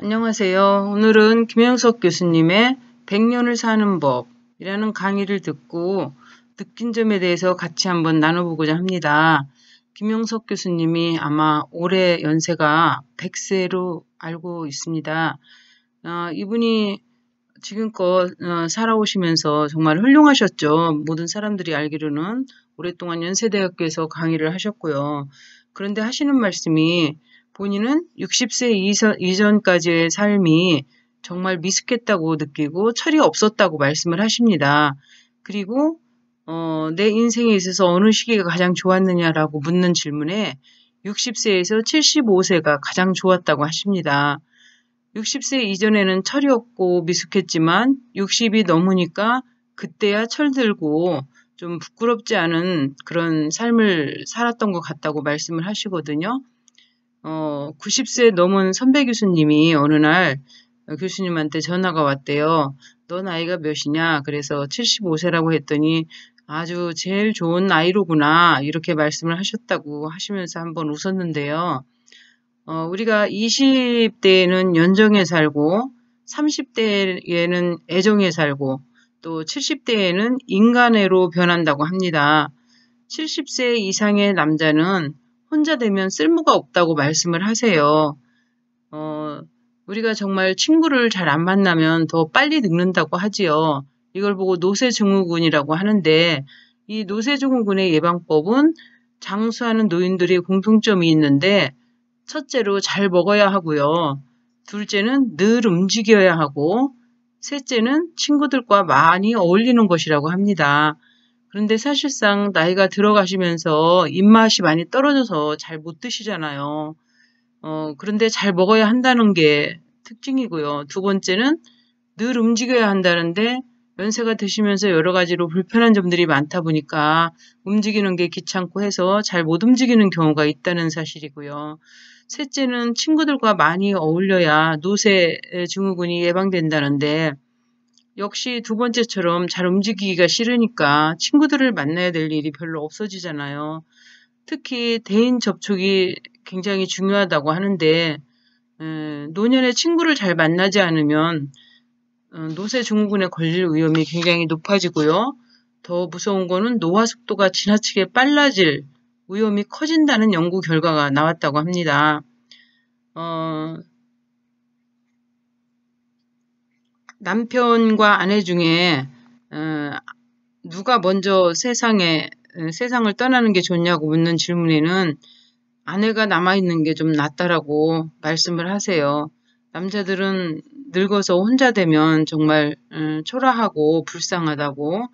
안녕하세요. 오늘은 김영석 교수님의 100년을 사는 법이라는 강의를 듣고 느낀 점에 대해서 같이 한번 나눠보고자 합니다. 김영석 교수님이 아마 올해 연세가 100세로 알고 있습니다. 이분이 지금껏 살아오시면서 정말 훌륭하셨죠. 모든 사람들이 알기로는 오랫동안 연세대학교에서 강의를 하셨고요. 그런데 하시는 말씀이 본인은 60세 이전까지의 삶이 정말 미숙했다고 느끼고 철이 없었다고 말씀을 하십니다. 그리고 내 인생에 있어서 어느 시기가 가장 좋았느냐라고 묻는 질문에 60세에서 75세가 가장 좋았다고 하십니다. 60세 이전에는 철이 없고 미숙했지만 60이 넘으니까 그때야 철들고 좀 부끄럽지 않은 그런 삶을 살았던 것 같다고 말씀을 하시거든요. 90세 넘은 선배 교수님이 어느 날 교수님한테 전화가 왔대요. 너 나이가 몇이냐? 그래서 75세라고 했더니 아주 제일 좋은 나이로구나 이렇게 말씀을 하셨다고 하시면서 한번 웃었는데요. 우리가 20대에는 연정에 살고 30대에는 애정에 살고 또 70대에는 인간애로 변한다고 합니다. 70세 이상의 남자는 혼자 되면 쓸모가 없다고 말씀을 하세요. 우리가 정말 친구를 잘 안 만나면 더 빨리 늙는다고 하지요. 이걸 보고 노쇠증후군이라고 하는데 이 노쇠증후군의 예방법은 장수하는 노인들의 공통점이 있는데 첫째로 잘 먹어야 하고요. 둘째는 늘 움직여야 하고 셋째는 친구들과 많이 어울리는 것이라고 합니다. 그런데 사실상 나이가 들어가시면서 입맛이 많이 떨어져서 잘 못 드시잖아요. 그런데 잘 먹어야 한다는 게 특징이고요. 두 번째는 늘 움직여야 한다는데 연세가 드시면서 여러 가지로 불편한 점들이 많다 보니까 움직이는 게 귀찮고 해서 잘 못 움직이는 경우가 있다는 사실이고요. 셋째는 친구들과 많이 어울려야 노쇠 증후군이 예방된다는데 역시 두 번째처럼 잘 움직이기가 싫으니까 친구들을 만나야 될 일이 별로 없어지잖아요. 특히 대인 접촉이 굉장히 중요하다고 하는데 노년에 친구를 잘 만나지 않으면 노쇠 증후군에 걸릴 위험이 굉장히 높아지고요. 더 무서운 거는 노화 속도가 지나치게 빨라질 위험이 커진다는 연구 결과가 나왔다고 합니다. 남편과 아내 중에 누가 먼저 세상을 떠나는 게 좋냐고 묻는 질문에는 아내가 남아있는 게 좀 낫다라고 말씀을 하세요. 남자들은 늙어서 혼자 되면 정말 초라하고 불쌍하다고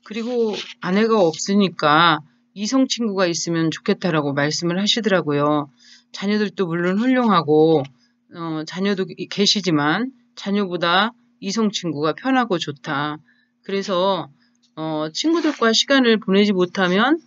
그리고 아내가 없으니까 이성 친구가 있으면 좋겠다라고 말씀을 하시더라고요. 자녀들도 물론 훌륭하고 자녀도 계시지만 자녀보다 이성 친구가 편하고 좋다. 그래서 친구들과 시간을 보내지 못하면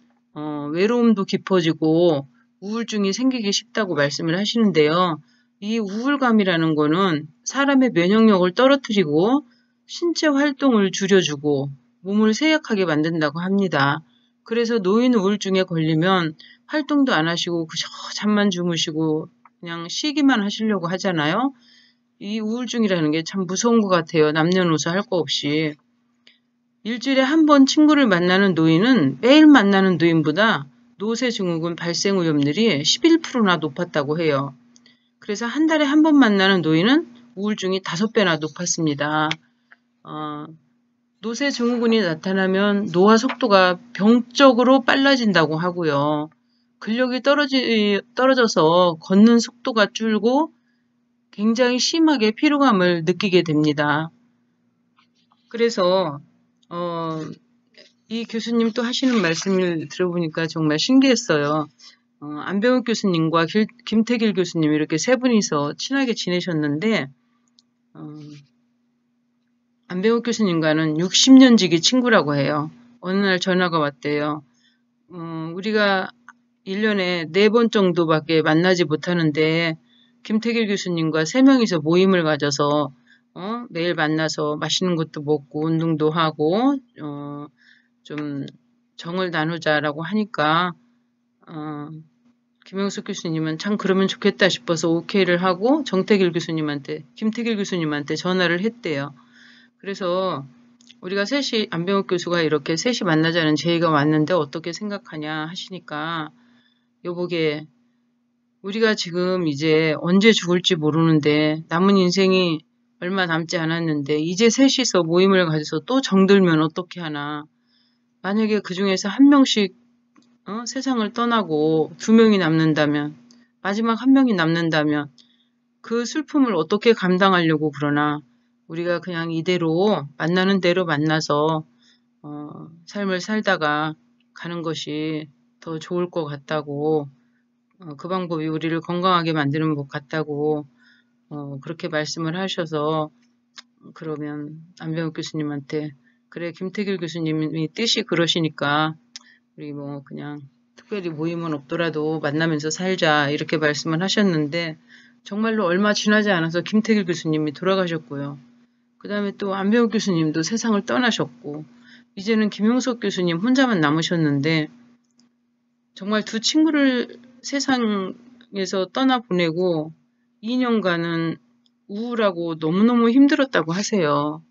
외로움도 깊어지고 우울증이 생기기 쉽다고 말씀을 하시는데요. 이 우울감이라는 거는 사람의 면역력을 떨어뜨리고 신체 활동을 줄여주고 몸을 쇠약하게 만든다고 합니다. 그래서 노인 우울증에 걸리면 활동도 안 하시고 그저 잠만 주무시고 그냥 쉬기만 하시려고 하잖아요. 이 우울증이라는 게 참 무서운 것 같아요. 남녀노소 할 거 없이. 일주일에 한 번 친구를 만나는 노인은 매일 만나는 노인보다 노쇠증후군 발생 위험률이 11%나 높았다고 해요. 그래서 한 달에 한 번 만나는 노인은 우울증이 5배나 높았습니다. 노쇠증후군이 나타나면 노화 속도가 병적으로 빨라진다고 하고요. 근력이 떨어져서 걷는 속도가 줄고 굉장히 심하게 피로감을 느끼게 됩니다. 그래서 이 교수님 또 하시는 말씀을 들어보니까 정말 신기했어요. 안병욱 교수님과 김태길 교수님 이렇게 세 분이서 친하게 지내셨는데 안병욱 교수님과는 60년 지기 친구라고 해요. 어느 날 전화가 왔대요. 우리가 1년에 4번 정도밖에 만나지 못하는데 김태길 교수님과 3명이서 모임을 가져서 매일 만나서 맛있는 것도 먹고 운동도 하고 좀 정을 나누자라고 하니까 김영숙 교수님은 참 그러면 좋겠다 싶어서 오케이를 하고 김태길 교수님한테 전화를 했대요. 그래서 우리가 셋이, 안병욱 교수가 이렇게 셋이 만나자는 제의가 왔는데 어떻게 생각하냐 하시니까, 여보게, 우리가 지금 이제 언제 죽을지 모르는데 남은 인생이 얼마 남지 않았는데 이제 셋이서 모임을 가져서 또 정들면 어떻게 하나. 만약에 그 중에서 한 명씩 세상을 떠나고 두 명이 남는다면, 마지막 한 명이 남는다면 그 슬픔을 어떻게 감당하려고 그러나. 우리가 그냥 이대로 만나는 대로 만나서 삶을 살다가 가는 것이 더 좋을 것 같다고, 그 방법이 우리를 건강하게 만드는 것 같다고 그렇게 말씀을 하셔서, 그러면 안병욱 교수님한테, 그래 김태길 교수님이 뜻이 그러시니까 우리 뭐 그냥 특별히 모임은 없더라도 만나면서 살자 이렇게 말씀을 하셨는데, 정말로 얼마 지나지 않아서 김태길 교수님이 돌아가셨고요. 그 다음에 또 안병욱 교수님도 세상을 떠나셨고, 이제는 김용석 교수님 혼자만 남으셨는데, 정말 두 친구를 세상에서 떠나보내고 2년간은 우울하고 너무너무 힘들었다고 하세요.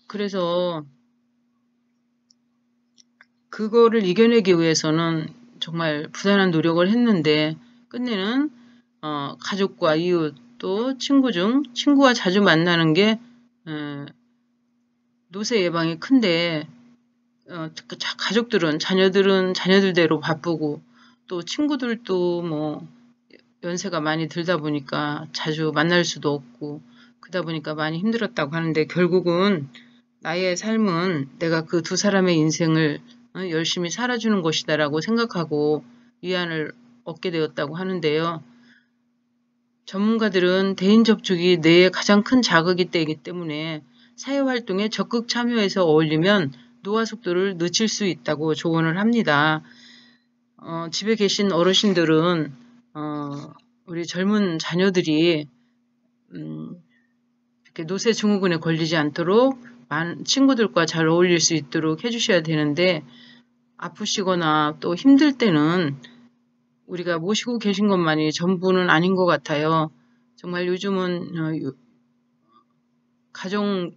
그래서 그거를 이겨내기 위해서는 정말 부단한 노력을 했는데, 끝내는 가족과 이웃 또 친구와 자주 만나는 게 노쇠 예방이 큰데, 가족들은 자녀들대로 바쁘고, 또 친구들도 뭐 연세가 많이 들다 보니까 자주 만날 수도 없고, 그러다 보니까 많이 힘들었다고 하는데, 결국은 나의 삶은 내가 그 두 사람의 인생을 열심히 살아주는 것이다라고 생각하고 위안을 얻게 되었다고 하는데요. 전문가들은 대인 접촉이 뇌의 가장 큰 자극이 되기 때문에 사회활동에 적극 참여해서 어울리면 노화 속도를 늦출 수 있다고 조언을 합니다. 집에 계신 어르신들은 우리 젊은 자녀들이 이렇게 노쇠 증후군에 걸리지 않도록 친구들과 잘 어울릴 수 있도록 해주셔야 되는데, 아프시거나 또 힘들 때는 우리가 모시고 계신 것만이 전부는 아닌 것 같아요. 정말 요즘은 가정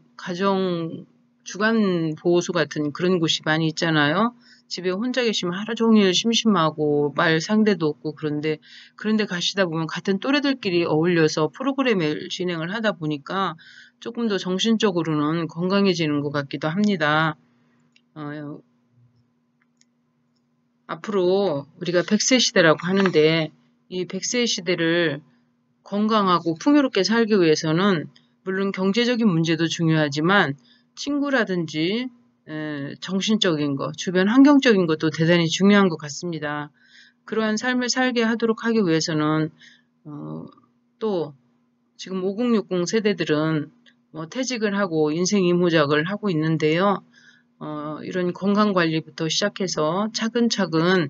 주간 보호소 같은 그런 곳이 많이 있잖아요. 집에 혼자 계시면 하루 종일 심심하고 말 상대도 없고, 그런데 가시다 보면 같은 또래들끼리 어울려서 프로그램을 진행을 하다 보니까 조금 더 정신적으로는 건강해지는 것 같기도 합니다. 앞으로 우리가 100세 시대라고 하는데, 이 100세 시대를 건강하고 풍요롭게 살기 위해서는 물론 경제적인 문제도 중요하지만 친구라든지 정신적인 것, 주변 환경적인 것도 대단히 중요한 것 같습니다. 그러한 삶을 살게 하도록 하기 위해서는 또 지금 5060 세대들은 퇴직을 하고 인생 이모작을 하고 있는데요. 이런 건강관리부터 시작해서 차근차근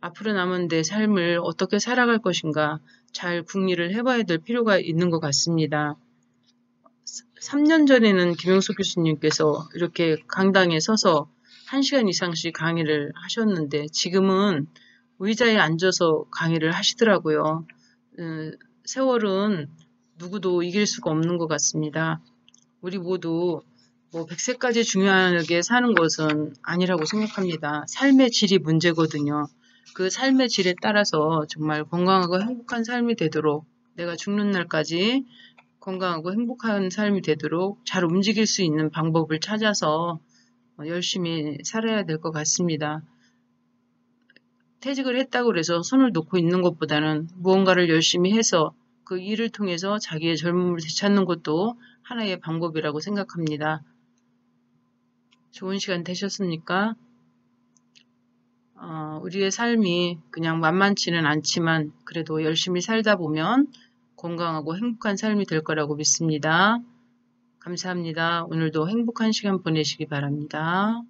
앞으로 남은 내 삶을 어떻게 살아갈 것인가 잘 궁리를 해봐야 될 필요가 있는 것 같습니다. 3년 전에는 김영숙 교수님께서 이렇게 강당에 서서 1시간 이상씩 강의를 하셨는데, 지금은 의자에 앉아서 강의를 하시더라고요. 세월은 누구도 이길 수가 없는 것 같습니다. 우리 모두 100세까지 중요하게 사는 것은 아니라고 생각합니다. 삶의 질이 문제거든요. 그 삶의 질에 따라서 정말 건강하고 행복한 삶이 되도록, 내가 죽는 날까지 건강하고 행복한 삶이 되도록 잘 움직일 수 있는 방법을 찾아서 열심히 살아야 될 것 같습니다. 퇴직을 했다고 해서 손을 놓고 있는 것보다는 무언가를 열심히 해서 그 일을 통해서 자기의 젊음을 되찾는 것도 하나의 방법이라고 생각합니다. 좋은 시간 되셨습니까? 우리의 삶이 그냥 만만치는 않지만 그래도 열심히 살다 보면 건강하고 행복한 삶이 될 거라고 믿습니다. 감사합니다. 오늘도 행복한 시간 보내시기 바랍니다.